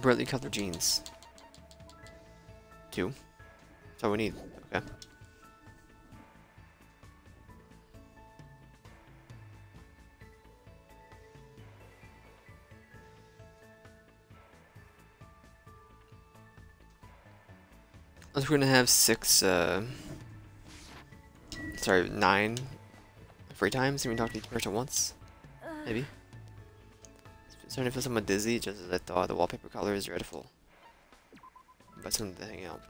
Brightly colored jeans. 2. That's all we need. Okay. Unless we're gonna have 9 free times, and we talk to each person once. Maybe. It's starting to feel somewhat dizzy, just as I thought. The wallpaper color is dreadful. But something to hang out.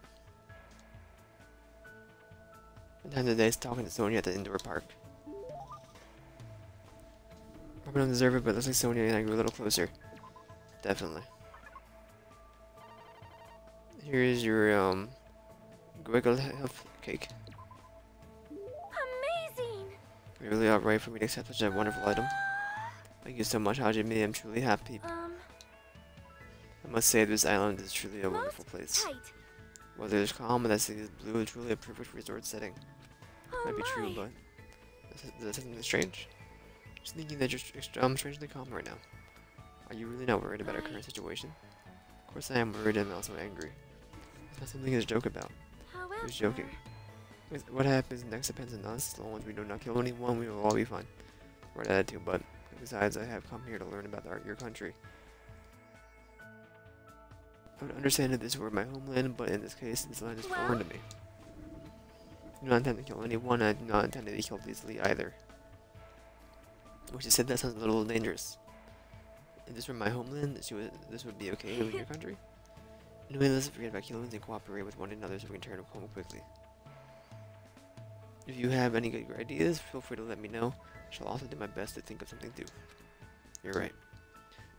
One time today, I was talking to Sonia at the indoor park. Probably don't deserve it, but it looks like Sonia and I grew a little closer. Definitely. Here is your, Gwiggle Health Cake. Amazing! You're really outright for me to accept such a wonderful item. Thank you so much, Hajime. I'm truly happy. I must say, this island is truly a wonderful place. Tight. Weather is calm and that sea is blue, truly a perfect resort setting. Might be true, but is that something strange? Just thinking that you're strangely calm right now. Are you really not worried about our current situation? Of course I am worried and also angry. It's not something to joke about. Who's joking? What happens next depends on us. As long as we do not kill anyone, we will all be fine. Right attitude, but besides, I have come here to learn about your country. I would understand if this were my homeland, but in this case, this land is foreign to me. I do not intend to kill anyone, and I do not intend to be killed easily either. Which you said that sounds a little dangerous. If this were my homeland, this would be okay with your country? Anyway, let's forget about killings and cooperate with one another so we can turn home quickly. If you have any good ideas, feel free to let me know. I shall also do my best to think of something too. You're right.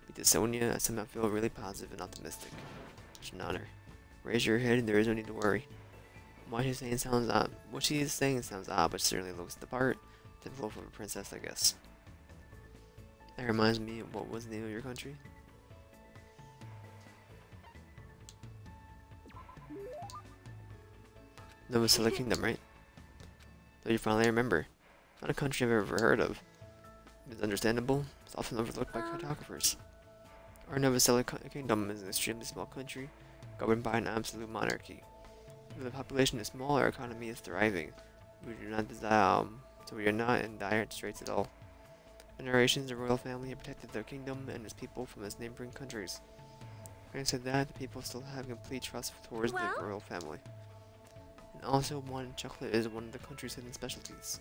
Beat to Sonia, I somehow feel really positive and optimistic. Such an honor. Raise your head, there is no need to worry. What she's saying sounds odd. What she is saying sounds odd, but certainly looks the part. Typical of a princess, I guess. That reminds me of what was the name of your country? Nova Silla Kingdom, right? So you finally remember. Not a country I've ever heard of. It is understandable. It's often overlooked by cartographers. Our Nova Silla Kingdom is an extremely small country, governed by an absolute monarchy. Though the population is small, our economy is thriving. We are not in dire straits at all. Generations, the royal family have protected their kingdom and its people from its neighboring countries. Having said that, the people still have complete trust towards the royal family. And also, wine and chocolate is one of the country's hidden specialties.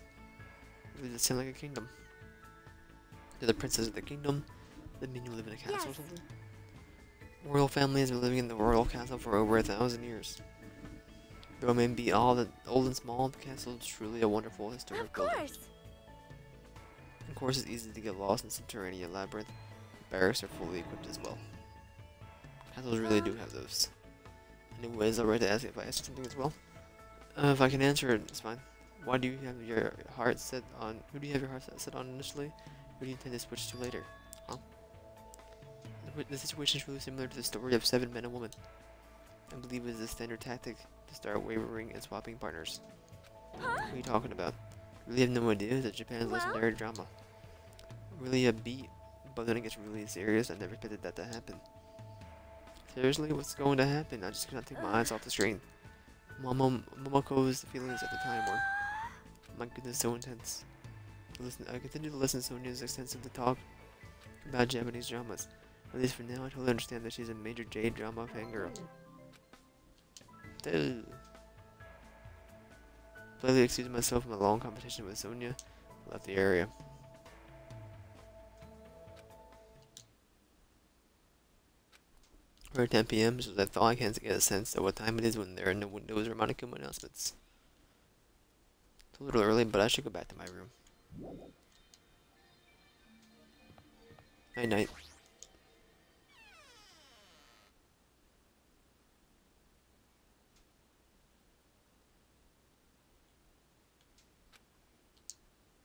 Does it sound like a kingdom? You're the princess of the kingdom. That mean you live in a castle or something? Royal family has been living in the royal castle for over 1,000 years. Though it may be all the old and small, the castle is truly a wonderful historic building. Of course, it's easy to get lost in subterranean labyrinth. Barracks are fully equipped as well. Castles really do have those. Anyways, alright to ask if I asked something as well. If I can answer it, it's fine. Why do you have your heart set on? Who do you have your heart set on initially? Who do you intend to switch to later? Huh? The situation is really similar to the story of 7 men and women. I believe it is a standard tactic to start wavering and swapping partners. What are you talking about? I really have no idea. It's Japan's legendary drama. Really a beat, but then it gets really serious. I never expected that to happen. Seriously, what's going to happen? I just cannot take my eyes off the screen. Momoko's feelings at the time were, my goodness, so intense. I continue to listen to Sonia's extensive talk about Japanese dramas. At least for now, I totally understand that she's a major J-drama fangirl. Politely excused myself from a long competition with Sonia. I left the area. Around 10 PM, so I thought I can't get a sense of what time it is when there are no Windows or Monocom announcements. It's a little early, but I should go back to my room. Night night.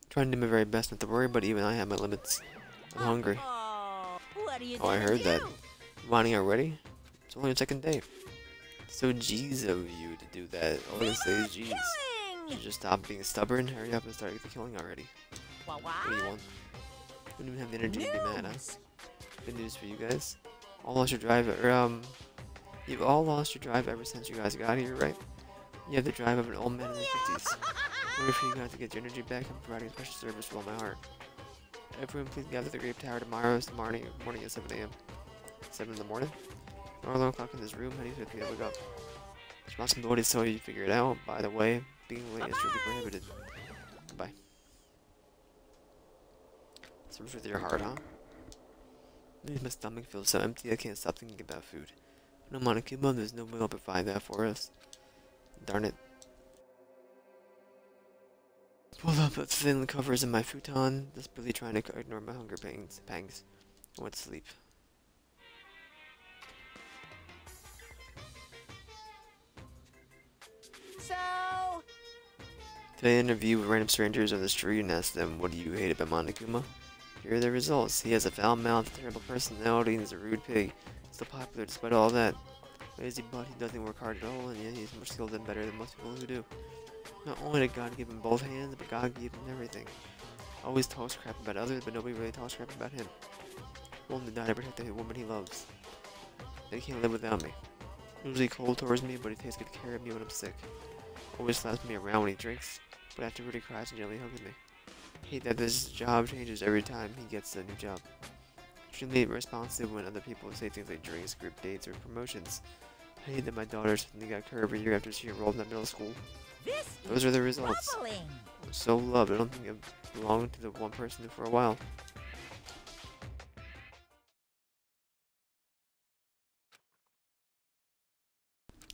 Trying to do my very best not to worry, but even I have my limits. I'm hungry. Oh, I heard that. Wanting already? It's only the second day. So G's of you to do that. All I can say is G's. You just stop being stubborn, hurry up and start the killing already. What do you want? You don't even have the energy to be mad, huh? Good news for you guys. all lost your drive, or you've all lost your drive ever since you guys got here, right? You have the drive of an old man in his 50s. What if you guys to get your energy back? I'm providing a special service with all my heart. Everyone, please gather at the Grape Tower tomorrow. It's the morning at 7 a.m. 7 in the morning. Or 11 o'clock in this room. How do you feel to wake up? Responsibility is so you figure it out. By the way, being late is strictly prohibited. Bye. Something's with your heart, huh? My stomach feels so empty I can't stop thinking about food. No Monokuma, there's no way I'll provide that for us. Darn it. Pull up the thin covers of my futon, desperately trying to ignore my hunger pangs. I went to sleep. So... Today I interview with random strangers on the street and ask them, what do you hate about Monokuma? Here are the results. He has a foul mouth, terrible personality, and is a rude pig. Still popular despite all that. Lazy but he doesn't work hard at all, and yet he's more skilled and better than most people who do. Not only did God give him both hands, but God gave him everything. Always talks crap about others, but nobody really talks crap about him. Willing to die to protect the woman he loves. They can't live without me. Usually cold towards me, but he takes good care of me when I'm sick. Always slaps me around when he drinks, but afterward he cries and gently hugs me. I hate that this job changes every time he gets a new job. Extremely responsive when other people say things like drinks, group dates, or promotions. I hate that my daughter suddenly got curved every year after she enrolled in that middle school. Those are the results. Bubbling. I'm so loved. I don't think I've belonged to the one person for a while.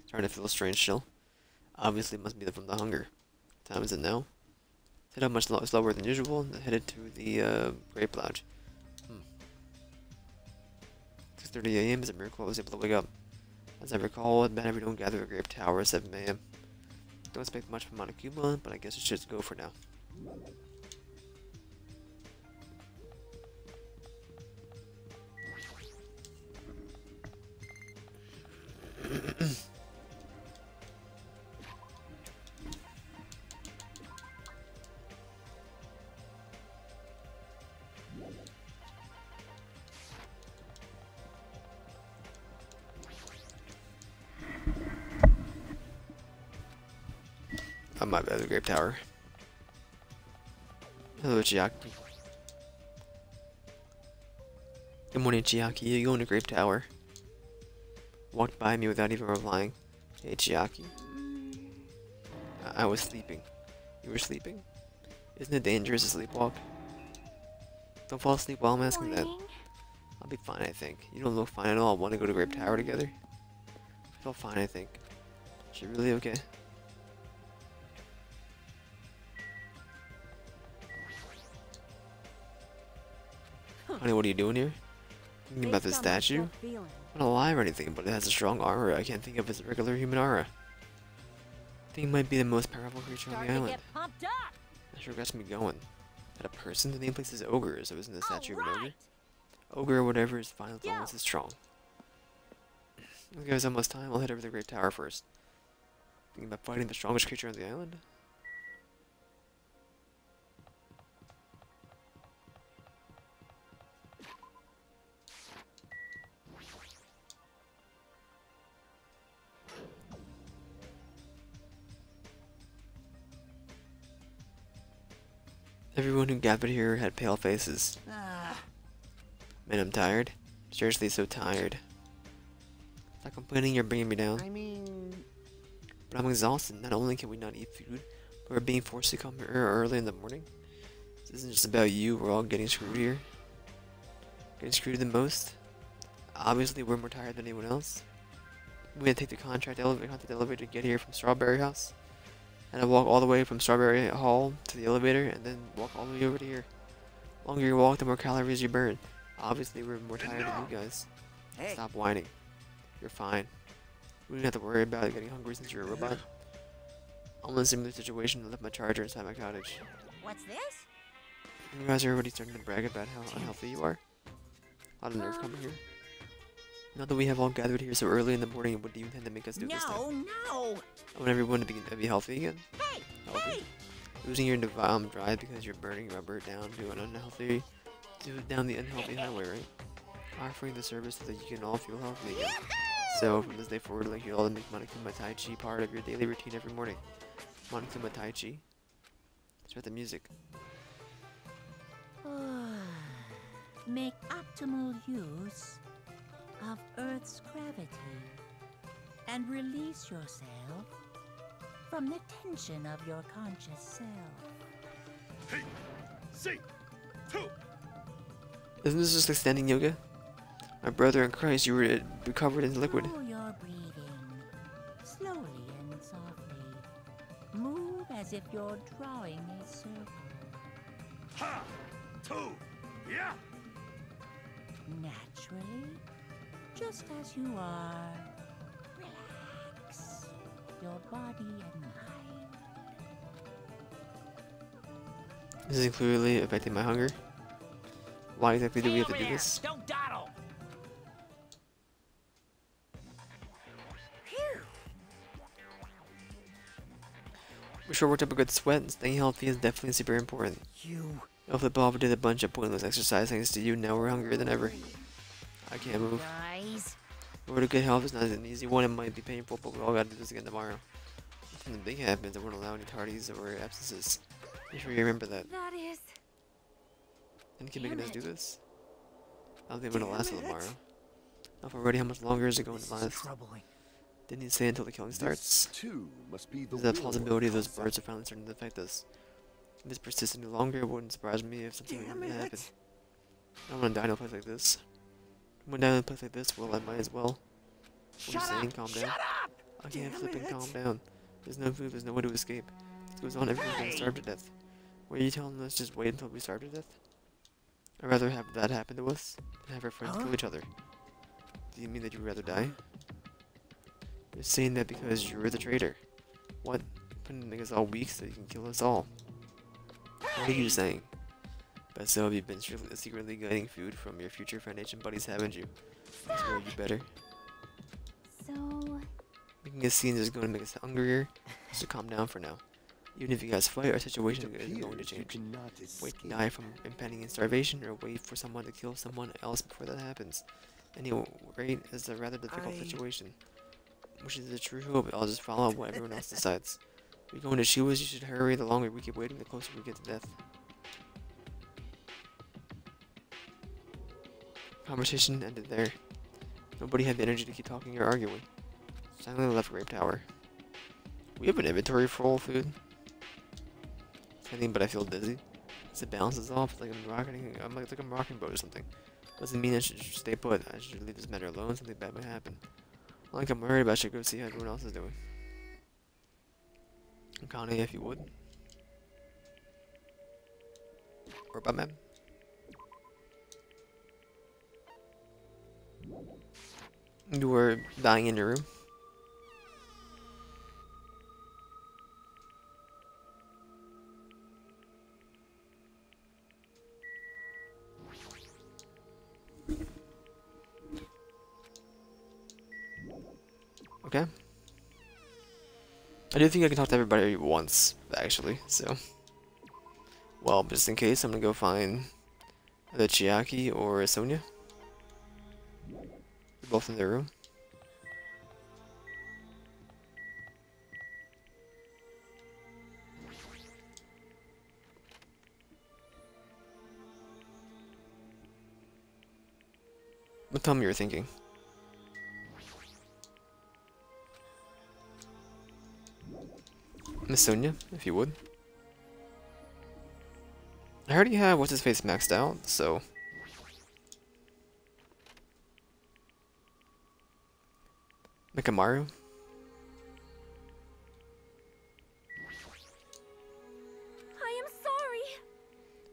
Starting to feel strange still. Obviously it must be from the hunger. What time is it now? Head up much slower than usual and headed to the Grape Lodge. 6:30 a.m. is a miracle I was able to wake up. As I recall, at bad we don't gather at Grape Tower at 7 a.m. Don't expect much from Monokuma, but I guess it should go for now. I might be at the Grape Tower. Hello, Chiaki. Good morning, Chiaki. You going to Grape Tower? Walked by me without even replying. Hey, Chiaki. I was sleeping. You were sleeping? Isn't it dangerous to sleepwalk? Don't fall asleep while I'm asking that. I'll be fine, I think. You don't look fine at all. Want to go to Grape Tower together? I feel fine, I think. Is she really okay? Honey, what are you doing here? Thinking about the statue? I'm not alive or anything, but it has a strong aura I can't think of as a regular human aura. I think it might be the most powerful creature on the island. That sure gets me going. That a person? The name place is Ogre, so isn't the statue of an ogre? Ogre or whatever is fine as long as it's strong. Okay, it's almost time. I'll head over to the Great Tower first. Thinking about fighting the strongest creature on the island? Everyone who gathered here had pale faces. Man, I'm tired. Seriously, so tired. Stop complaining, you're bringing me down. But I'm exhausted. Not only can we not eat food, but we're being forced to come here early in the morning. This isn't just about you, we're all getting screwed here. Getting screwed the most. Obviously, we're more tired than anyone else. We had to take the contact elevator to get here from Strawberry House. And I walk all the way from Strawberry Hall to the elevator, and then walk all the way over to here. The longer you walk, the more calories you burn. Obviously, we're more tired than you guys. Hey. Stop whining. You're fine. We don't have to worry about getting hungry since you're a robot. I'm in a similar situation. I left my charger inside my cottage. What's this? You guys are already starting to brag about how unhealthy you are. A lot of nerve coming here. Now that we have all gathered here so early in the morning, what do you intend to make us do this time? No! I want everyone to be healthy again. Hey! Healthy. Hey! Losing your drive because you're burning rubber down the unhealthy highway, right? offering the service so that you can all feel healthy again. So, from this day forward, I'd like you all to make Monokuma Tai Chi part of your daily routine every morning. Monokuma Tai Chi. Start the music. Make optimal use of Earth's gravity and release yourself from the tension of your conscious self. Hey, say, two. Isn't this just like standing yoga? My brother in Christ, you were recovered in liquid. Control your breathing, slowly and softly. Move as if you're drawing a circle. Ha, two, yeah. Naturally, just as you are. Relax your body and mind. This is clearly affecting my hunger. Why exactly do we have to do there. this? Don't dawdle. We sure worked up a good sweat, and staying healthy is definitely super important. You I'll flip off and did a bunch of pointless exercise thanks to you. Now we're hungrier than ever. I can't move. guys. The road to good health is not an easy one. It might be painful, but we all gotta do this again tomorrow. If something big happens, I won't allow any tardies or absences. Make sure you remember that. That is. And keep making Damn us do it. this. I don't think we're gonna last till tomorrow. Now, already, how much longer is it going to last? Troubling. Didn't he say until the killing starts? This, too, must be the There's a will possibility of those Kasa. birds are finally starting to affect us. If this persists any longer, it wouldn't surprise me if something Damn were to happen. it. I don't want to die in a place like this. When down in a place like this, well, I might as well. What are you saying? Calm down. Shut up! I can't Damn flip and it. calm down. There's no food, there's no way to escape. This goes on, everyone's gonna starve to death. What are you telling us? Just wait until we starve to death? I'd rather have that happen to us than have our friends kill each other. Do you mean that you'd rather die? You're saying that because you're the traitor. What? Putting to make us all weak so you can kill us all. What are you saying? But so have you been secretly getting food from your future Foundation buddies, haven't you? I swear you better. So. Making a scene is going to make us hungrier, so calm down for now. Even if you guys fight, our It situation is going to appears you change. cannot Wait to escape. die from impending starvation, or wait for someone to kill someone else before that happens. Anyway, it's a rather difficult situation. Which is the true hope. I'll just follow what everyone else decides. If you're going to shoot us, you should hurry. The longer we keep waiting, the closer we get to death. Conversation ended there. Nobody had the energy to keep talking or arguing. Silently left Grape Tower. We have an inventory full of food. Anything but I feel dizzy. As it bounces off, like I'm rocking boat or something. Doesn't mean I should stay put. I should leave this matter alone. Something bad might happen. Not like I'm worried about. I should go see how everyone else is doing. Connie, if you would. Or Batman. You were dying in your room. Okay. I do think I can talk to everybody once, actually, so. Well, just in case, I'm gonna go find either Chiaki or Sonia. They're both in their room. But tell me you're thinking. Miss Sonia, if you would. I already have what's his face maxed out, so. Mikamaru. I am sorry.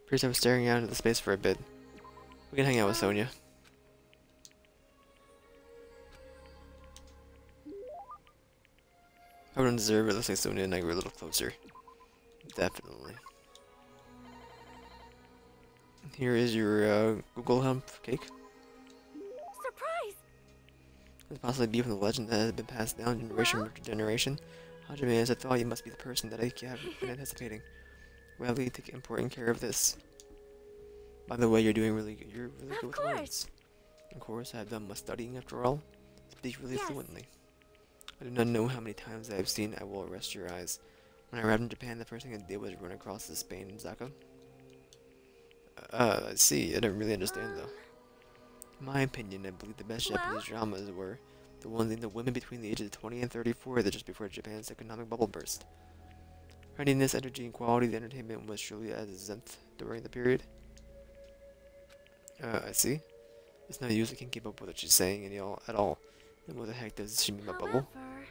Appears I was staring out into the space for a bit. We can hang out with Sonia. I wouldn't deserve it. Looks like Sonia and I were a little closer. Definitely. Here is your Google Hump cake. Surprise! Could possibly be from the legend that has been passed down generation after generation. Hajime, as I thought, you must be the person that I have been anticipating. Gladly take important care of this. By the way, you're doing really good. You're really good with words. Of course, I have done much studying after all. Speak really Yes. fluently. I do not know how many times I have seen I will arrest your eyes. When I arrived in Japan, the first thing I did was run across the Spain and Zaka. I see. I don't really understand though. In my opinion, I believe the best Well? Japanese dramas were the ones in the women between the ages of 20 and 34 that just before Japan's economic bubble burst. Readiness, energy, and quality of the entertainment was surely at its zenith during the period. I see. It's no use I can't keep up with what she's saying at all. And what the heck does she mean by bubble? However,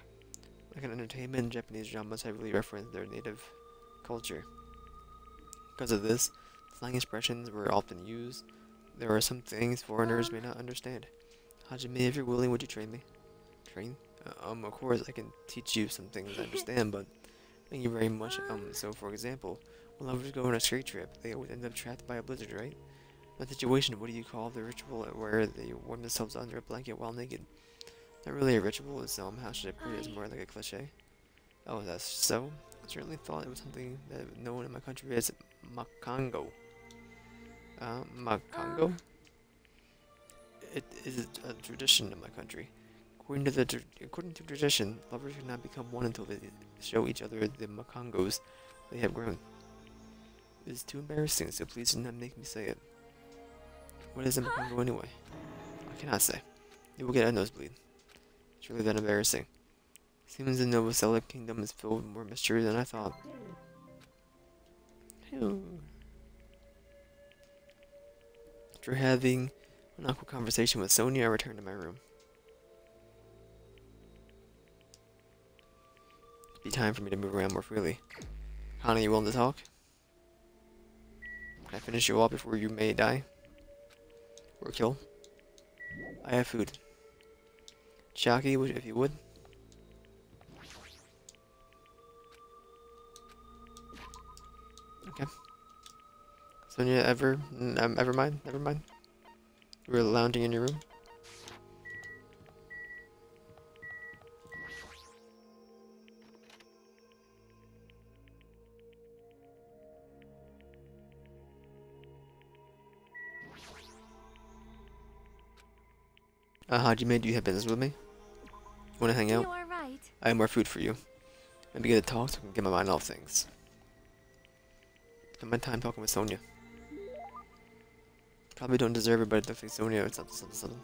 Like an entertainment, Japanese dramas heavily reference their native culture. Because of this, slang expressions were often used. There are some things foreigners may not understand. Hajime, if you're willing, would you train me? Train? Of course, I can teach you some things I understand, but thank you very much. So for example, when lovers go on a street trip, they always end up trapped by a blizzard, right? In that situation, what do you call the ritual where they warm themselves under a blanket while naked? Not really a ritual, it's how should I put it? It's more like a cliche. Oh, that's so? I certainly thought it was something that known in my country as makango. Makango? It is a tradition in my country. According to tradition, lovers cannot become one until they show each other the makangos they have grown. It is too embarrassing, so please do not make me say it. What is a makango anyway? I cannot say. You will get a nosebleed. It's really that embarrassing. Seems the Novoselic kingdom is filled with more mystery than I thought. Phew. After having an awkward conversation with Sonia, I returned to my room. It'd be time for me to move around more freely. Hana, you willing to talk? Can I finish you off before you may die? Or kill? I have food. Shaki, if you would. Okay. Sonia, ever mind. We're lounging in your room. Hajime, do you have business with me? Wanna hang out? you are right. I have more food for you. Maybe get a talk so I can get my mind off things. Spend my time talking with Sonia. Probably don't deserve it, but I don't think Sonia is something.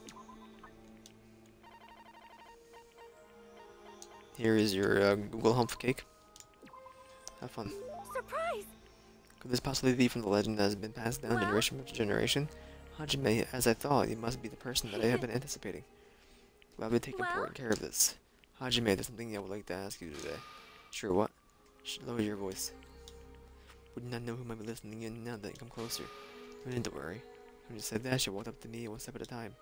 Here is your Google Hump cake. Have fun. Surprise! Could this possibly be from the legend that has been passed down generation after generation? Hajime, as I thought, you must be the person that I have been anticipating. Glad we take important care of this. Hajime, there's something I would like to ask you today. Sure, what? Lower your voice. Would not know who might be listening in now that you come closer. No need to worry. When you said that, she walked up to me one step at a time.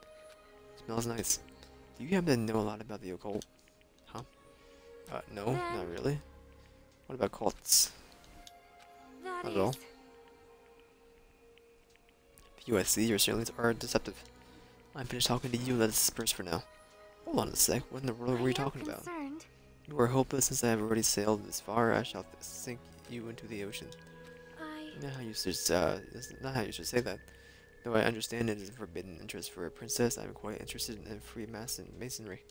Smells nice. Do you happen to know a lot about the occult? Huh? No, not really. What about cults? That Not at all. USC, your surveillance are deceptive. I'm finished talking to you, let us disperse for now. Hold on a sec, what in the world were you talking about? Concerned. You are hopeless since I have already sailed this far, I shall sink you into the ocean. Not how you should, it's not how you should say that. Though I understand it is a forbidden interest for a princess, I am quite interested in masonry.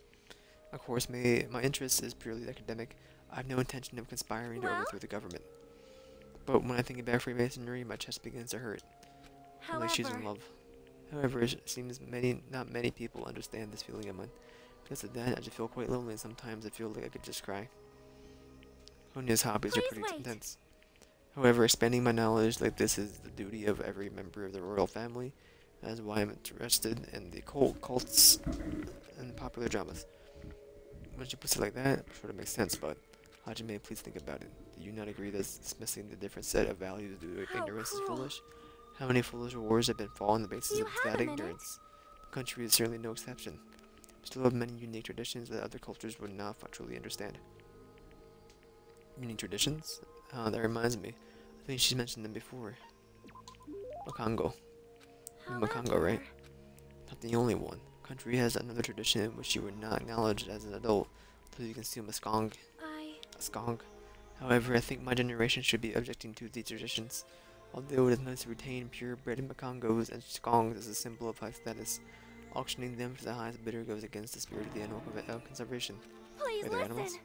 Of course, my interest is purely academic. I have no intention of conspiring to overthrow the government. But when I think about Freemasonry, my chest begins to hurt. Like she's in love. However, it seems not many people understand this feeling of mine. Because of that, I just feel quite lonely and sometimes I feel like I could just cry. Honya's hobbies are pretty intense. However, expanding my knowledge like this is the duty of every member of the royal family. That is why I'm interested in the cults and popular dramas. When she puts it like that, I'm sure it makes sense, but Hajime, please think about it. Do you not agree that dismissing the different set of values due to ignorance is foolish? How many foolish wars have been fought on the basis of that ignorance? The country is certainly no exception. We still have many unique traditions that other cultures would not truly understand. Unique traditions? That reminds me. I think she's mentioned them before. Makango. Makango, right? Not the only one. The country has another tradition in which you were not acknowledged as an adult until you consume a skong. A skong. However, I think my generation should be objecting to these traditions. Although it is nice to retain purebred Makangos and skongs as a symbol of high status, Auctioning them for the highest bidder goes against the spirit of the animal conservation. Please Are there listen. animals?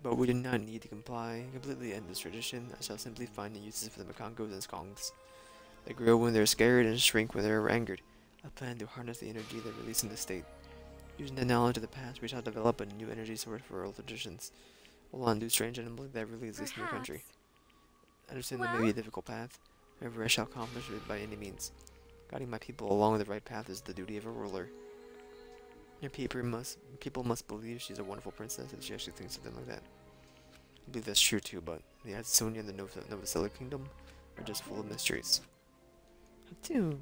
But we do not need to completely end this tradition. I shall simply find new uses for the Makongos and Skongs. They grow when they're scared and shrink when they're angered. I plan to harness the energy they release in this state. Using the knowledge of the past, we shall develop a new energy source for old traditions. We'll undo strange animals that really exist in your country. I understand that may be a difficult path. However, I shall accomplish it by any means. Guiding my people along the right path is the duty of a ruler. Your people must believe she's a wonderful princess if she actually thinks something like that. I believe that's true too, but the Azsonia and the Novoselic Kingdom are just full of mysteries. Too.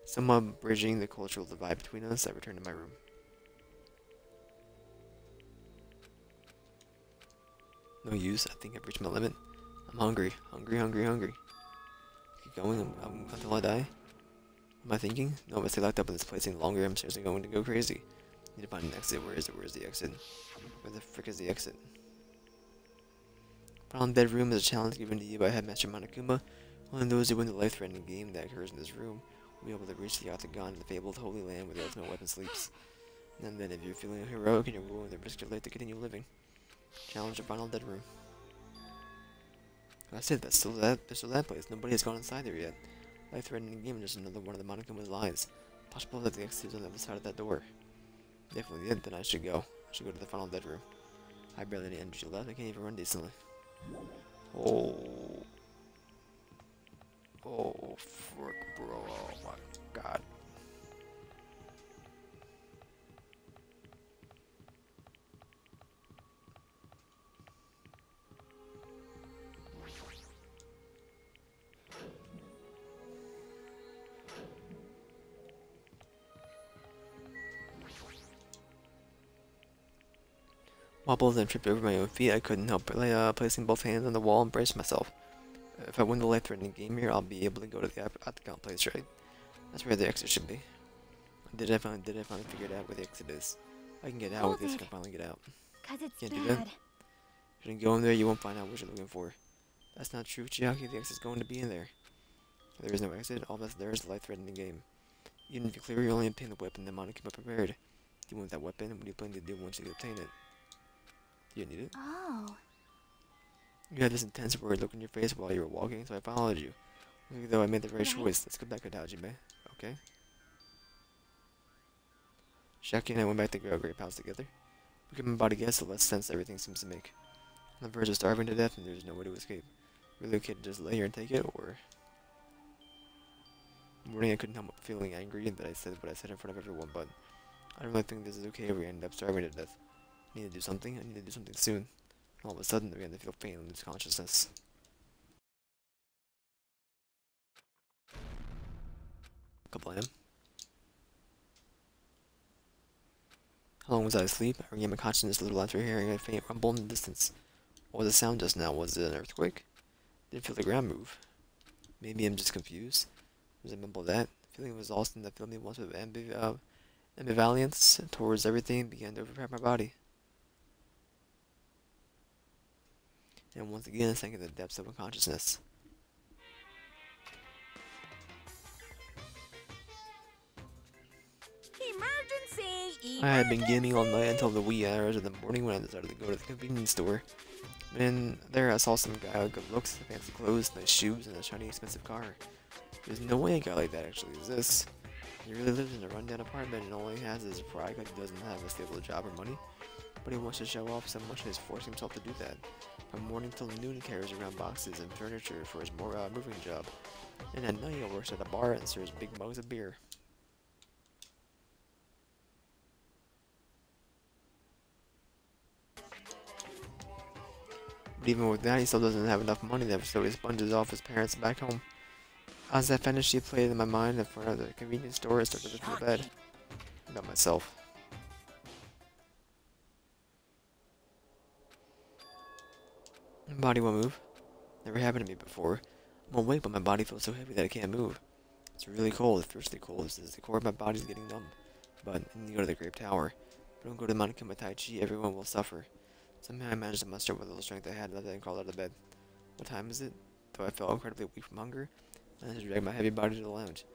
Somewhat bridging the cultural divide between us, I return to my room. No use, I think I've reached my limit. I'm hungry. Hungry. Keep going until I die. What am I thinking? No, if I stay locked up in this place any longer, I'm seriously going to go crazy. Need to find an exit. Where is it? Where's the exit? Where the frick is the exit? Final bedroom is a challenge given to you by Headmaster Monokuma. Only those who win the life-threatening game that occurs in this room will be able to reach the Octagon, the fabled Holy Land where the ultimate weapon sleeps. And then, if you're feeling heroic and you're willing to risk your life to continue living, challenge the final dead room. That's it. There's still that place. Nobody has gone inside there yet. Life-threatening game is just another one of the Monokuma's lies. Possible that the exit is on the other side of that door. Definitely did. Then I should go. I should go to the final dead room. I barely have any energy left. I can't even run decently. Oh, frick, bro. Oh my god. Wobbled and tripped over my own feet. I couldn't help placing both hands on the wall and brace myself. If I win the life-threatening game here, I'll be able to go to the Octagon place, right? That's where the exit should be. Did I finally figure out where the exit is? I can get out with this. I can finally get out. 'Cause it's Can't bad. do that. If you don't go in there, you won't find out what you're looking for. That's not true, Chiaki. The exit's going to be in there. There is no exit. All that's there is the life-threatening game. Even if you clear, you only obtain the weapon the Monokuma prepared. Do you want that weapon? What do you plan to do once you obtain it? You need it. Oh. You had this intense worried look on your face while you were walking, so I followed you. Looking though I made the right choice. Let's go back to Hajime. Okay? Shaki and I went back to the grape house together. We give my body guess, the less sense everything seems to make. On the verge of starving to death and there's no way to escape. Really okay to just lay here and take it, or... In the morning I couldn't help feeling angry that I said what I said in front of everyone, but... I don't really think this is okay if we end up starving to death. I need to do something. I need to do something soon. All of a sudden, I began to feel pain and lose consciousness. Kablam. How long was I asleep? I regained my consciousness a little after hearing a faint rumble in the distance. What was the sound just now? Was it an earthquake? Didn't feel the ground move. Maybe I'm just confused. Resemble that. The feeling of exhaustion that filled me once with ambivalence towards everything began to overpower my body. And once again I sank into the depths of unconsciousness. Emergency! I had been gaming all night until the wee hours of the morning when I decided to go to the convenience store. And there I saw some guy with good looks, fancy clothes, nice shoes, and a shiny expensive car. There's no way a guy like that actually exists. He really lives in a rundown apartment and only has his pride because he doesn't have a stable job or money. But he wants to show off so much that he's forcing himself to do that. From morning till noon he carries around boxes and furniture for his moving job. And at night he works at a bar and serves big mugs of beer. But even with that, he still doesn't have enough money there, so he sponges off his parents back home. As that fantasy played in my mind in front of the convenience store, I started looking to bed. About myself. My body won't move. Never happened to me before. I'm awake, but my body feels so heavy that I can't move. It's really cold, fiercely cold. It's the core of my body's getting numb. But I need to go to the Grape Tower. If I don't go to Monokuma Tai Chi, everyone will suffer. Somehow I managed to muster what little strength I had left and crawled out of bed. What time is it? Though I felt incredibly weak from hunger, I managed to drag my heavy body to the lounge.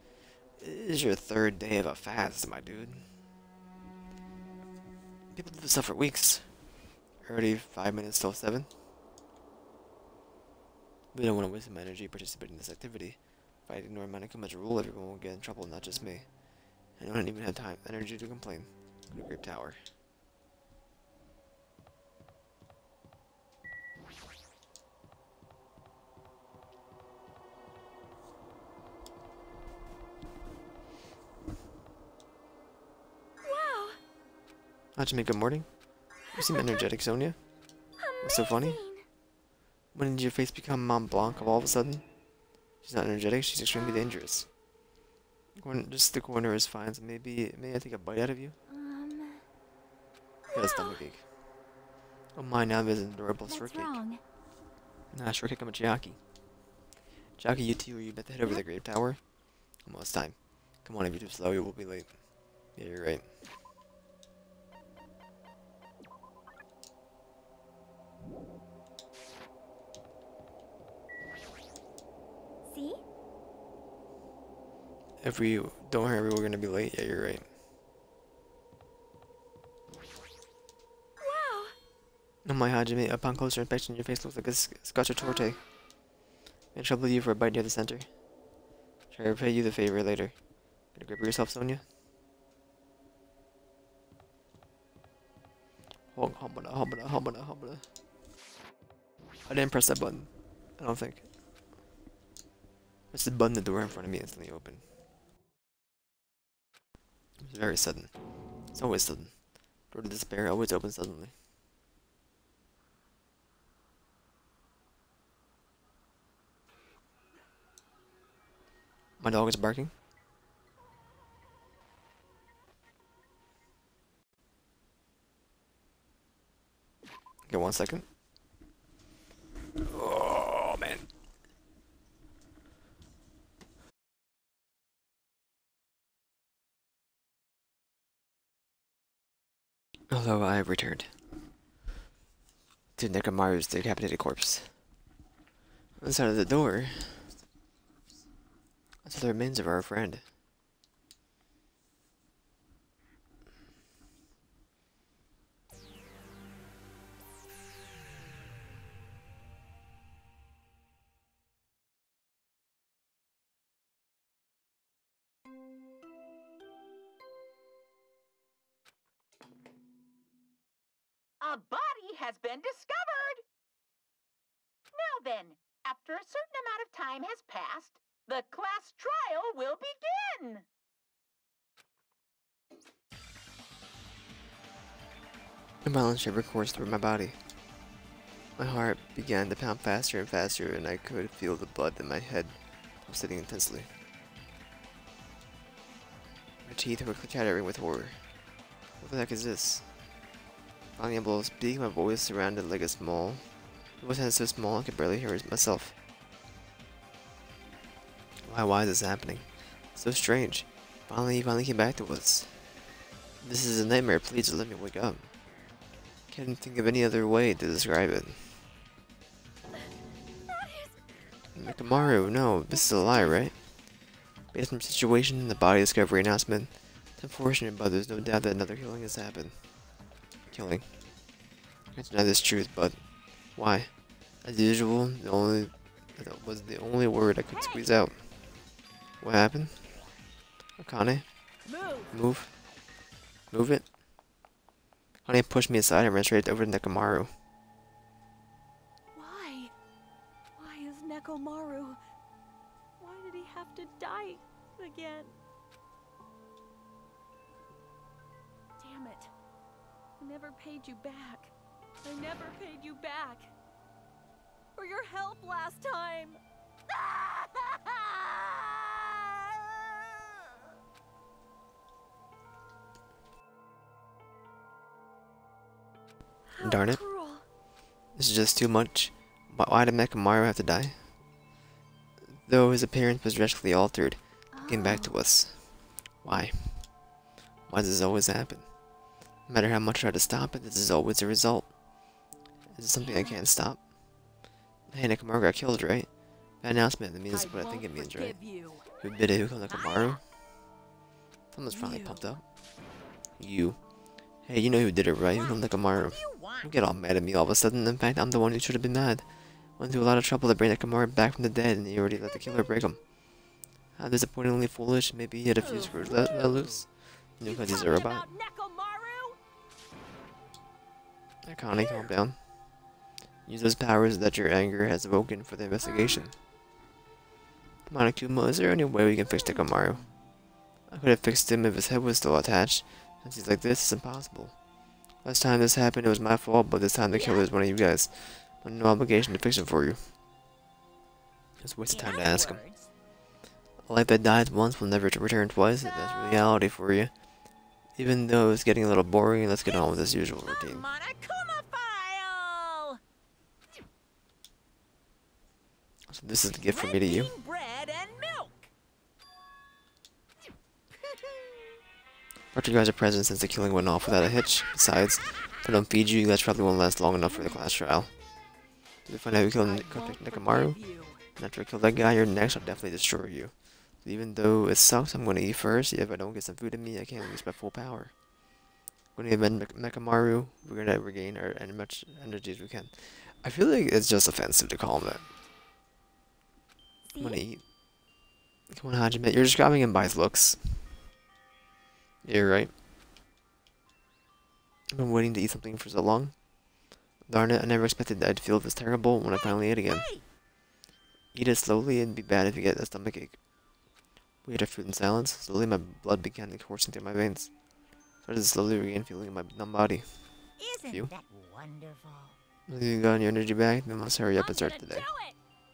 It is your third day of a fast, my dude. People do this stuff for weeks. Already 5 minutes till 7. We don't want to waste my energy participating in this activity. If I ignore Manakuma's rule, everyone will get in trouble, not just me. I don't even have energy to complain. Go to Grape Tower. Wow. Hajime, good morning. You seem energetic, Sonia. What's so funny? When did your face become Mont Blanc all of a sudden? She's not energetic, she's extremely dangerous. Just the corner is fine, so maybe I take a bite out of you? Got a stomachache. Oh my, now there's an adorable shortcake. Wrong? Nah, shortcake, I'm a Chiaki. Chiaki, you two, are you about to head over to the Grape Tower? Almost time. Come on, if you're too slow, you will be late. Yeah, you're right. See? Don't hurry, we're gonna be late. Yeah, you're right. Wow. Oh my, Hajime, upon closer inspection, your face looks like a scotch torte. May I trouble you for a bite near the center? Shall I repay you the favor later? Get a grip of yourself, Sonia? Hobbada. I didn't press that button. I don't think. Press the button, the door in front of me instantly opened. It was very sudden. It's always sudden. Door to despair always opens suddenly. My dog is barking. Okay, 1 second. Oh, man. Hello, I have returned to Nekomaru's decapitated corpse. On the side of the door, I saw the remains of our friend. A body has been discovered! Now then, after a certain amount of time has passed, the class trial will begin! A violent shiver coursed through my body. My heart began to pound faster and faster, and I could feel the blood in my head pulsating intensely. My teeth were chattering with horror. What the heck is this? Finally able to speak, my voice sounded like a small. It wasn't so small I could barely hear it myself. Why is this happening? So strange. He finally came back to us. This is a nightmare, please let me wake up. Can't think of any other way to describe it. Nekomaru, no, this is a lie, right? Based on the situation, the body discovery announcement, it's unfortunate, but there's no doubt that another killing has happened. Killing. I deny this truth, but why? As usual, that was the only word I could squeeze out. What happened? Akane? Move. Move it. Akane pushed me aside and ran straight over to Nekomaru. Why? Why is Nekomaru? Why did he have to die again? Damn it. I never paid you back. I never paid you back. For your help last time. How Darn it. cruel. This is just too much. Why did Nekomaru have to die? Though his appearance was drastically altered, he came back to us. Why? Why does this always happen? No matter how much I try to stop it, this is always the result. Is it something I can't stop? Hey, Nekomaru got killed, right? That announcement, that means what I think it means, right? Who did it? Who killed Nekomaru? Someone's finally pumped up. You. Hey, you know who did it, right? I'm Nekamaru. Don't get all mad at me all of a sudden. In fact, I'm the one who should have been mad. Went through a lot of trouble to bring Nekamaru back from the dead, and he already let the killer break him. How disappointingly foolish. Maybe he had a few screws let loose. You know, because he's a robot. Connie, calm down. Use those powers that your anger has awoken for the investigation. Monokuma, is there any way we can fix Nekamaru? I could have fixed him if his head was still attached. Since he's like this, it's impossible. Last time this happened, it was my fault, but this time the killer is one of you guys. I have no obligation to fix him for you. Just waste of time to ask him. A life that dies once will never return twice. That's reality for you. Even though it's getting a little boring, let's get on with this usual routine. So this is the gift from me to you. Brought you guys a present since the killing went off without a hitch. Besides, if I don't feed you, you guys probably won't last long enough for the class trial. Did we find out who killed Nekamaru? And after I kill that guy, you're next, I'll definitely destroy you. So even though it sucks, I'm gonna eat first. If I don't get some food in me, I can't use my full power. When we avenge Nekamaru, we're gonna regain as much energy as we can. I feel like it's just offensive to call him that. I'm gonna eat. Come on, Hajime, you're describing him by his looks. You're right. I've been waiting to eat something for so long. Darn it, I never expected that I'd feel this terrible when I finally ate again. Eat it slowly, it'd be bad if you get a stomachache. We ate our food and silence. Slowly my blood began coursing through my veins. Started to slowly regain feeling in my numb body. Isn't that wonderful? You got your energy back? Then let's hurry up and start today.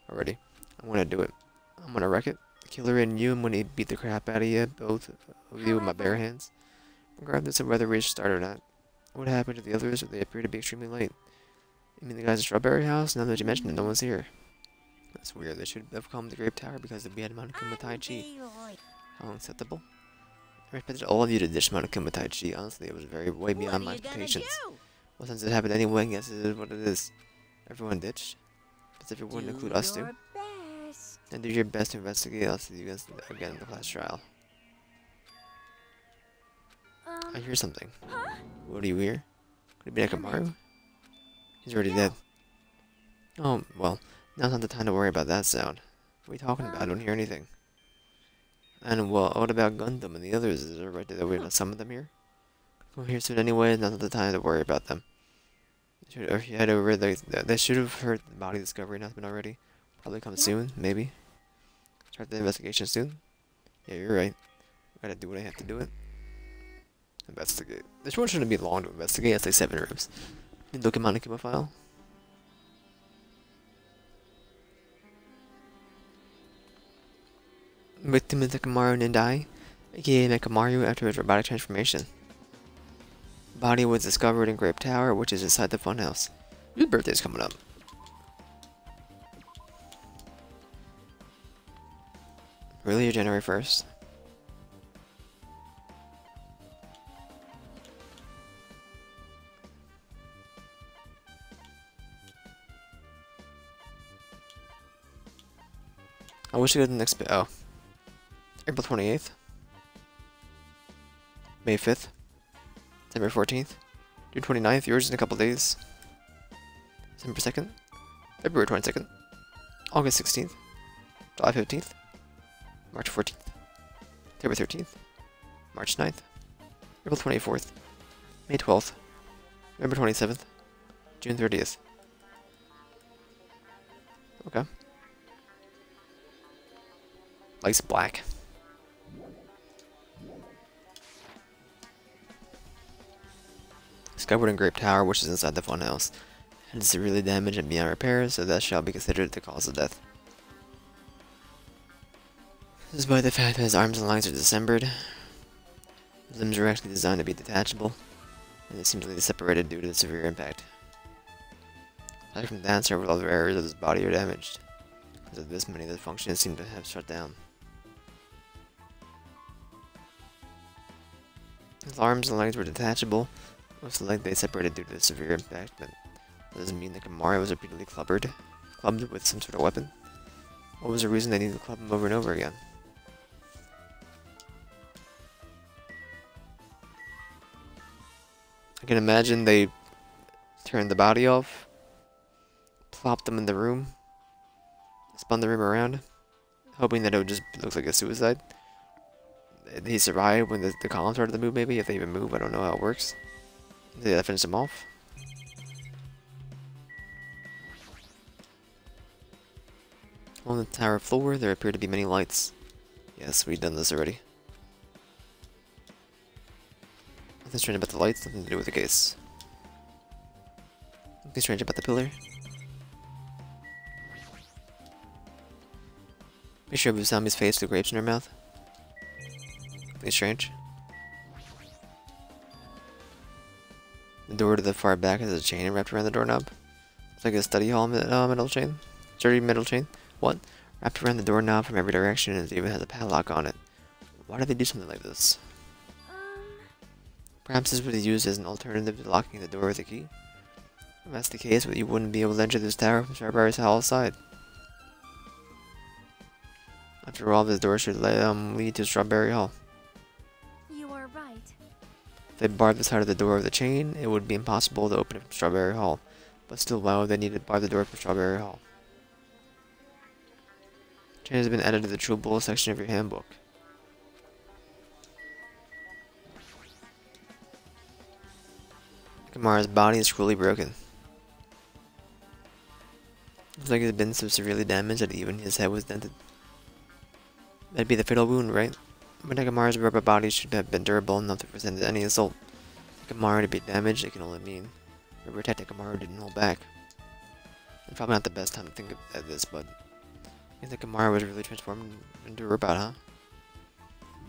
Already. I'm gonna do it. I'm gonna wreck it. Killer and you, I'm gonna beat the crap out of you, both of you with my bare hands. Regardless of whether we start or not. What happened to the others? They appear to be extremely late. You mean the guys at Strawberry House? Now that you mentioned it, no one's here. That's weird. They should have come to Grape Tower because we had Monokuma Tai Chi. How unacceptable. I expected all of you to ditch Monokuma Tai Chi. Honestly, it was way beyond my expectations. Well, since it happened anyway, I guess it is what it is. Everyone ditched. But if you wouldn't include us too. And do your best to investigate. I'll see you guys again in the class trial. I hear something. What do you hear? Could it be Nekamaru? He's already dead. Oh, well, now's not the time to worry about that sound. What are you talking about? I don't hear anything. And, well, what about Gundam and the others? Is it right that we have some of them here? Come here soon anyway, now's not the time to worry about them. If you head over, they should have heard the body discovery announcement already. Probably come soon, maybe. Start the investigation soon. Yeah, you're right. I gotta do what I have to do it. Investigate. This one shouldn't be long to investigate. It's like 7 rooms. Look at Monokuma file. Victim is Nekamaru Nindai, aka Nekamaru after his robotic transformation. Body was discovered in Grape Tower, which is inside the funhouse. His birthday's coming up. Really, January 1st? I wish I could go to the next bit. Oh. April 28th. May 5th. December 14th. June 29th. Yours in a couple days. December 2nd. February 22nd. August 16th. July 15th. March 14th. October 13th. March 9th. April 24th. May 12th. November 27th. June 30th. Okay. Likes black. Discovered in Grape Tower, which is inside the funhouse. And is severely damaged and beyond repair, so that shall be considered the cause of death. Despite the fact that his arms and legs are dismembered, his limbs are actually designed to be detachable, and they seem to be separated due to the severe impact. Aside from that, several other areas of his body are damaged. Because of this, many of the functions seem to have shut down. His arms and legs were detachable, most likely they separated due to the severe impact, but that doesn't mean that Nekamaru was repeatedly clubbed with some sort of weapon. What was the reason they needed to club him over and over again? I can imagine they turned the body off, plopped them in the room, spun the room around, hoping that it would just look like a suicide. He survived when the column started to move, maybe, if they even move. I don't know how it works. Did that finish him off? On the tower floor, there appear to be many lights. Yes, we've done this already. Nothing strange about the lights, nothing to do with the case. Nothing strange about the pillar. Make sure Busami's face with grapes in her mouth. Nothing strange. The door to the far back has a chain wrapped around the doorknob. It's like a study hall metal chain. Sturdy metal chain. What? Wrapped around the doorknob from every direction, and it even has a padlock on it. Why did they do something like this? Perhaps this was used as an alternative to locking the door with a key. If that's the case, you wouldn't be able to enter this tower from Strawberry's Hall side. After all, this door should lead to Strawberry Hall. You are right. If they barred the side of the door with the chain, it would be impossible to open it from Strawberry Hall. But still, why would they need to bar the door from Strawberry Hall? Chain has been added to the True Bull section of your handbook. Kamara's body is cruelly broken. Looks like it's been so severely damaged that even his head was dented. That'd be the fatal wound, right? But Nakamara's rubber body should have been durable enough to withstand any assault. Nakamara to be damaged, it can only mean Rubber Tech Nakamara didn't hold back. And probably not the best time to think of this, but I think Nakamara was really transformed into a robot, huh?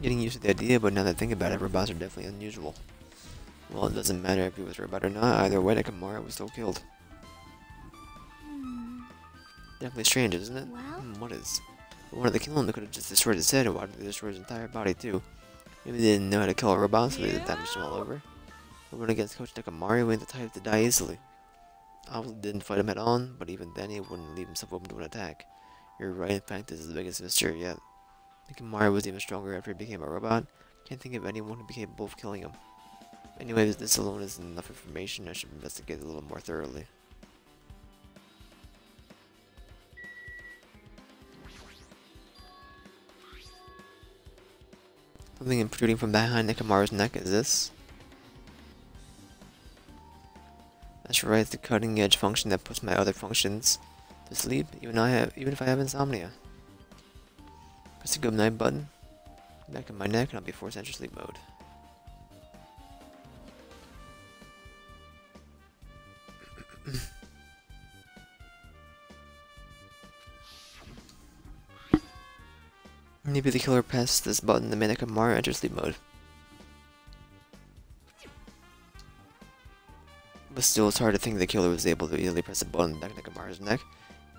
Getting used to the idea, but now that I think about it, robots are definitely unusual. Well, it doesn't matter if he was a robot or not, either way Nakamara was still killed. Definitely strange, isn't it? Well? What is? Why did they kill him? They could have just destroyed his head, or why did they destroy his entire body too? Maybe they didn't know how to kill a robot, so they damaged him all over. But when against Coach Nakamari, we had the type to die easily. Obviously didn't fight him head on, but even then he wouldn't leave himself open to an attack. You're right, in fact this is the biggest mystery yet. Nakamari was even stronger after he became a robot. Can't think of anyone who'd be capable of killing him. Anyway, this alone isn't enough information. I should investigate a little more thoroughly. Something protruding from behind Nakamara's neck is this. That's right, it's the cutting edge function that puts my other functions to sleep, even if I have insomnia. Press the good night button, back of my neck, and I'll be forced to enter sleep mode. Maybe the killer pressed this button to make Nakamara enter sleep mode. But still, it's hard to think the killer was able to easily press a button back in Nakamara's neck.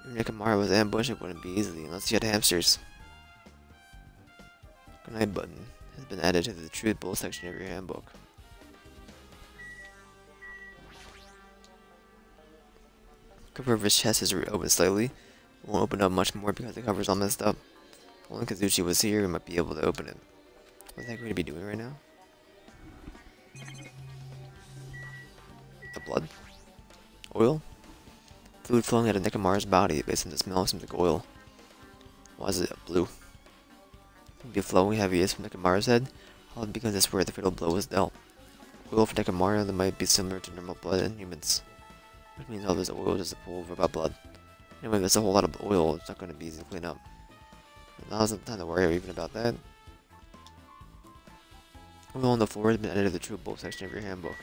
If Nakamara was ambushed, it wouldn't be easily unless he had hamsters. Good night button has been added to the Truth Bull section of your handbook. Cover of his chest is open slightly. It won't open up much more because the cover's all messed up. If only Kazuchi was here, we might be able to open it. What's that going to be doing right now? The blood? Oil? Fluid flowing out of Nakamara's body based on the smell seems like oil. Why is it blue? It would be flowing heaviest from Nakamara's head, probably because that's where the fatal blow was dealt. Oil for Nakamara that might be similar to normal blood in humans. Which means all this oil is just a pool of robot blood. Anyway, if there's a whole lot of oil, it's not going to be easy to clean up. Now's not the time to worry even about that. Oil on the floor has been added to the True Bull section of your handbook.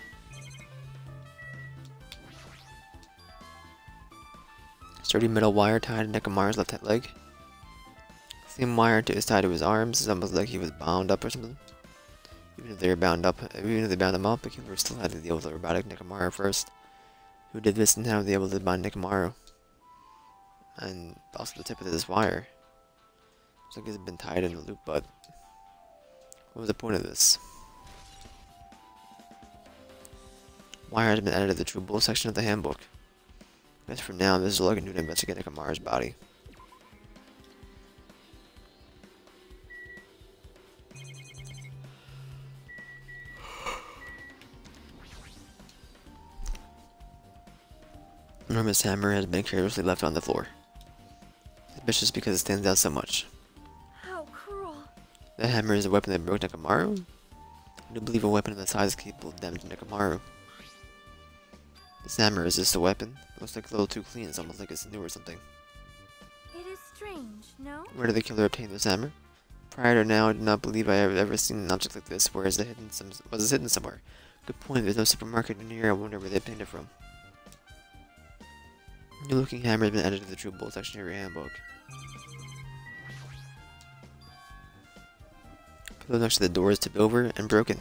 Sturdy metal wire tied to Nakamara's left leg. Same wire is tied to his arms. It's almost like he was bound up or something. Even if they bound him up, the killer still had to deal with the robotic Nakamara first. Who did this and how were they able to bind Nakamara? And also the tip of this wire. Looks like it's been tied in a loop, but what was the point of this? Wire has been added to the True Bull section of the handbook. I guess for now, this is all I can do to investigate Nakamara's body. enormous hammer has been carelessly left on the floor. Suspicious because it stands out so much. How cruel. That hammer is a weapon that broke Nekamaru? I do believe a weapon of that size is capable of damaging Nekamaru. This hammer, is this a weapon? It looks like a little too clean, it's almost like it's new or something. It is strange, no? Where did the killer obtain this hammer? Prior to now, I do not believe I have ever seen an object like this. Where is it hidden? Was it hidden somewhere? Good point, there's no supermarket in here, I wonder where they obtained it from. New looking hammer has been added to the true bolt section of your handbook. Pillar next to the door is tipped over and broken.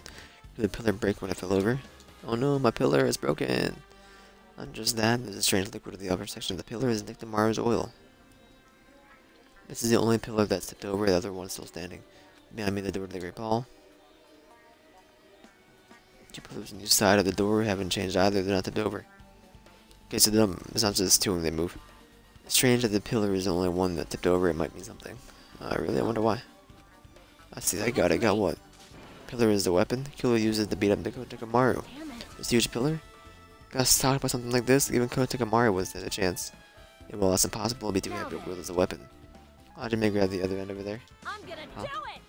Did the pillar break when I fell over? Oh no, my pillar is broken! Not just that, there's a strange liquid in the upper section of the pillar is Nictomaru's oil. This is the only pillar that's tipped over, the other one is still standing. Behind me, the door to the Great Hall. Two pillars on each side of the door haven't changed either, they're not tipped over. Okay, so it's not just two when they move. It's strange that the pillar is the only one that tipped over, it might mean something. Really? I wonder why. I see, I got what? Pillar is the weapon. Killer uses to beat up Nekamaru. This huge pillar? Gotta talk about something like this, even Nekamaru was at a chance. Yeah, well, that's impossible, it'd be too heavy to wield as a weapon. I'll just grab the other end over there. I'm gonna do it!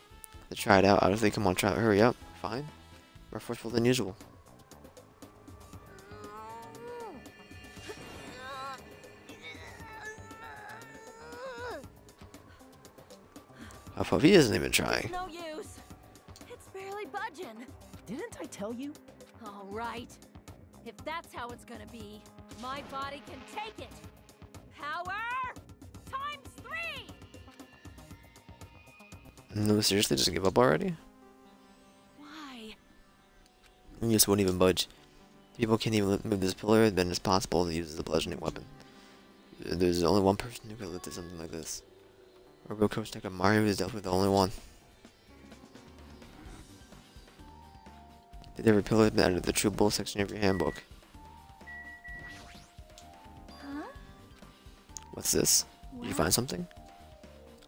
To try it out, obviously, come on, hurry up. Fine. More forceful than usual. How far he isn't even trying. No use. It's barely budging. Didn't I tell you? All right. If that's how it's gonna be, my body can take it. Power times 3. No, seriously, just give up already? Why? You just won't even budge. People can't even move this pillar, then it's possible to use it as a bludgeoning weapon. There's only one person who could lift something like this. Robo Coach Nekamaru is definitely the only one. Did every pillar been added to the true bull section of your handbook? Huh? What's this? Did you What? find something?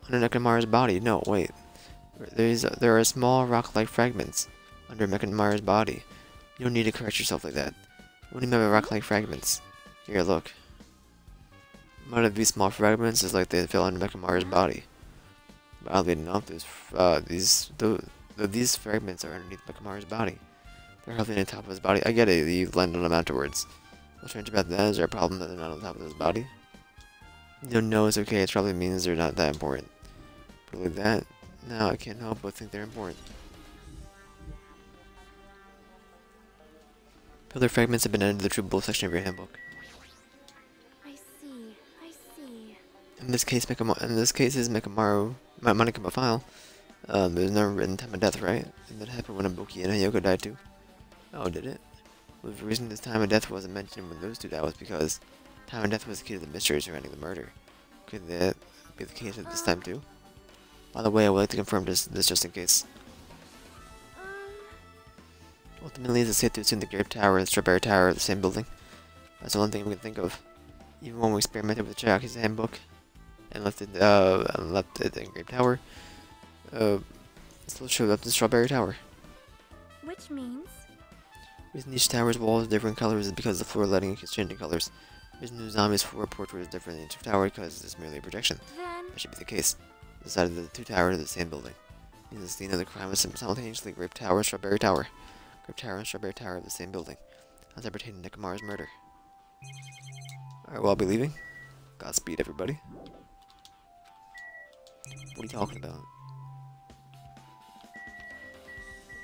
Under Nekamaru's body? No, wait. There are small rock-like fragments under Nekamaru's body. You don't need to correct yourself like that. What do you mean by rock-like fragments? Here, look. One of these small fragments is like they fell under Nekamaru's body. But oddly enough, these fragments are underneath Nekamaru's body. They're hardly on top of his body. I get it, you land on them afterwards. What's strange about that? Is there a problem that they're not on top of his body? No, it's okay. It probably means they're not that important. But like that, now I can't help but think they're important. Pillar fragments have been added to the true bull section of your handbook. I see. In this case, is Nekamaru, Monica file. There's never written time of death, right? And that happened when Ibuki and Hayoko died too. Oh, did it? Well, the reason this time of death wasn't mentioned when those two died was because time of death was the key to the mystery surrounding the murder. Could that be the case at this time too? By the way, I would like to confirm this just in case. Ultimately, it's safe to assume the Grape Tower and the Strawberry Tower are the same building. That's the only thing we can think of. Even when we experimented with Chiraki's handbook and left it in Grape Tower, it still showed up in Strawberry Tower. Which means? The reason each tower's walls are different colors is because the floor lighting is changing colors. The reason the zombie's floor portrait is different in each tower because it's merely a projection. Then That should be the case. The side of the two towers are the same building. Means the scene of the crime was simultaneously Grape Tower and Strawberry Tower. Grape Tower and Strawberry Tower are the same building. How's that pertain to Nekamaru's murder? Alright, well, I'll be leaving. Godspeed, everybody. What are you talking about?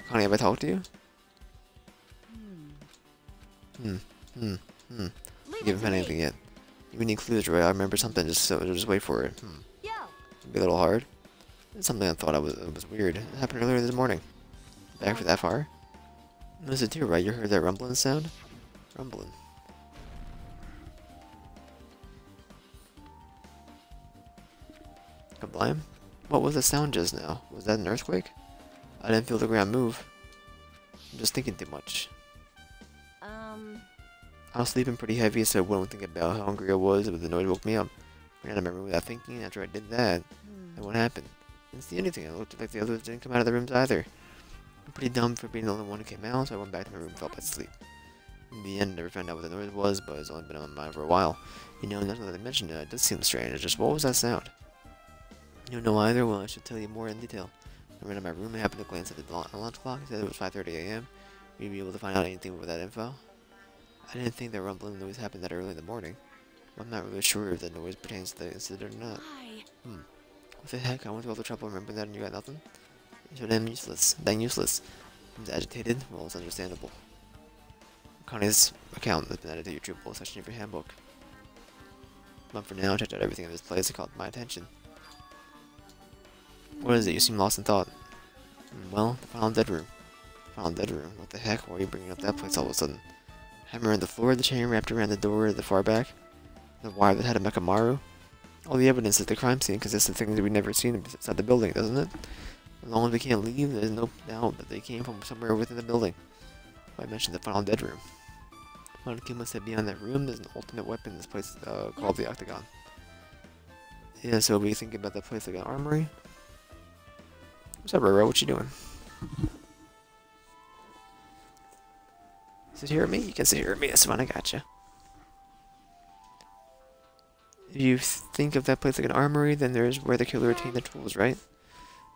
Connie, have I talked to you? You haven't found anything yet. You need clues, Roy. I remember something, just wait for it. Yo. It'd be a little hard. It's something I thought was weird. It happened earlier this morning. Back for that far? No, it's too, right? You heard that rumbling sound? Rumbling. Kablam? What was the sound just now? Was that an earthquake? I didn't feel the ground move. I'm just thinking too much. I was sleeping pretty heavy, so I wouldn't think about how hungry I was, but the noise woke me up. I ran out of my room without thinking. After I did that, and what happened? Didn't see anything. I looked like the others didn't come out of the rooms either. I'm pretty dumb for being the only one who came out, so I went back to my room and fell back to sleep. In the end, I never found out what the noise was, but it's only been on my mind for a while. You know, now that I mentioned it, it does seem strange. It's just, what was that sound? You don't know either? Well, I should tell you more in detail. I ran to my room and happened to glance at the alarm clock. It said it was 5:30 a.m. Will you be able to find out anything with that info? I didn't think that rumbling noise happened that early in the morning. I'm not really sure if the noise pertains to the incident or not. Why? What the heck? I went to all the trouble remembering that and you got nothing? You're so damn useless. Dang useless. He's agitated. Well, it's understandable. Connie's account has been added to your Drupal section of your handbook. But for now, I checked out everything in this place that caught my attention. What is it? You seem lost in thought. Well, the final dead room. Final dead room? What the heck? Why are you bringing up that place all of a sudden? Hammer on the floor, the chain wrapped around the door at the far back, the wire that had a Mekamaru. All the evidence at the crime scene consists of things that we've never seen inside the building, doesn't it? As long as we can't leave, there's no doubt that they came from somewhere within the building. I mentioned the final dead room. Monokuma said beyond that room, there's an ultimate weapon in this place called the Octagon. Yeah, so we think about that place like an armory. What's up, Roro? What you doing? Sit here at me? You can sit here at me. That's fine. I gotcha. If you think of that place like an armory, then there's where the killer retained the tools, right?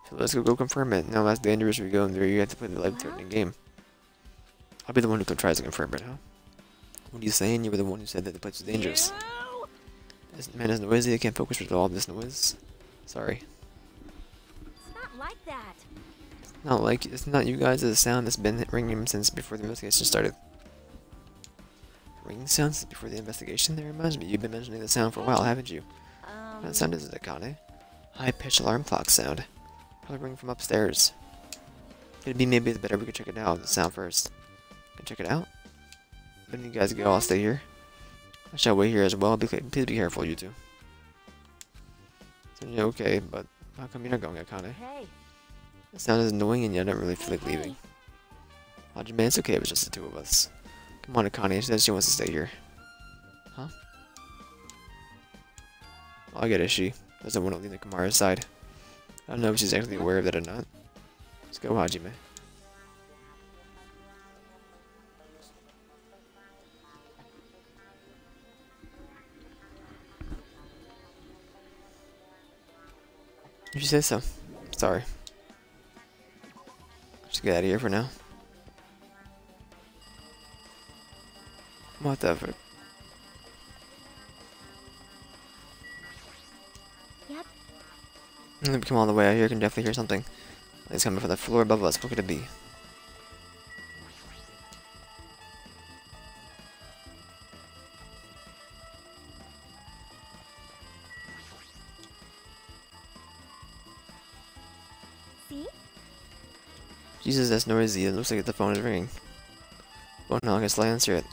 So let's go confirm it. Now that's dangerous. We go in there. You have to play the life-threatening game. I'll be the one who tries to confirm it, huh? What are you saying? You were the one who said that the place was dangerous. This man is noisy. I can't focus with all this noise. Sorry. It's not like that. It's not you guys. It's a sound that's been ringing since before the investigation started. Ringing sounds before the investigation? That reminds me, you've been mentioning the sound for a while, haven't you? What sound is it, Akane? High-pitched alarm clock sound. Probably ringing from upstairs. It'd be maybe it's better we could check it out, the sound first. Can check it out? When you guys go, I'll stay here. I shall wait here as well. Please be careful, you two. So, yeah, okay, but how come you're not going, Akane? Hey. The sound is annoying and yet I don't really feel like leaving. Hajime, it's okay if it's just the two of us. Come on, Akane, she says she wants to stay here. Huh? Oh, I get it, she doesn't want to leave Kamara's side. I don't know if she's actually aware of that or not. Let's go, Hajime. If you say so. Sorry. Just get out of here for now. What the frick? Yep. If we come all the way out here, you can definitely hear something. It's coming from the floor above us. What could it be? See? Jesus, that's noisy. It looks like the phone is ringing. Oh no, I guess I'll answer it.